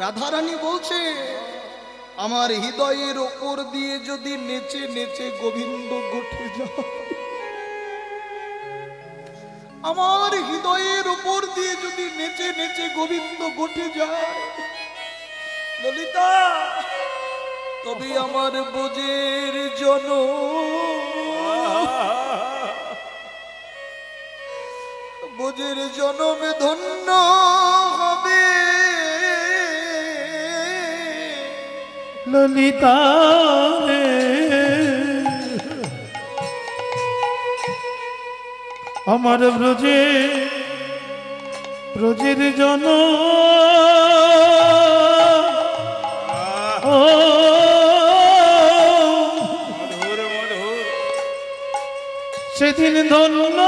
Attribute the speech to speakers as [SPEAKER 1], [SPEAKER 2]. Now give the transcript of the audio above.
[SPEAKER 1] রাধারানী বলছে, আমার হৃদয়ের ওপর দিয়ে যদি নেচে নেচে গোবিন্দ ঘটে যায়, আমার হৃদয়ের ওপর দিয়ে যদি নেচে নেচে গোবিন্দ ঘটে যায় ললিতা, তবে আমার বোঝের জন বোঝের জনমে ধন্য হবে
[SPEAKER 2] ললিতা আমার ব্রজের জন সেদিন ধন্য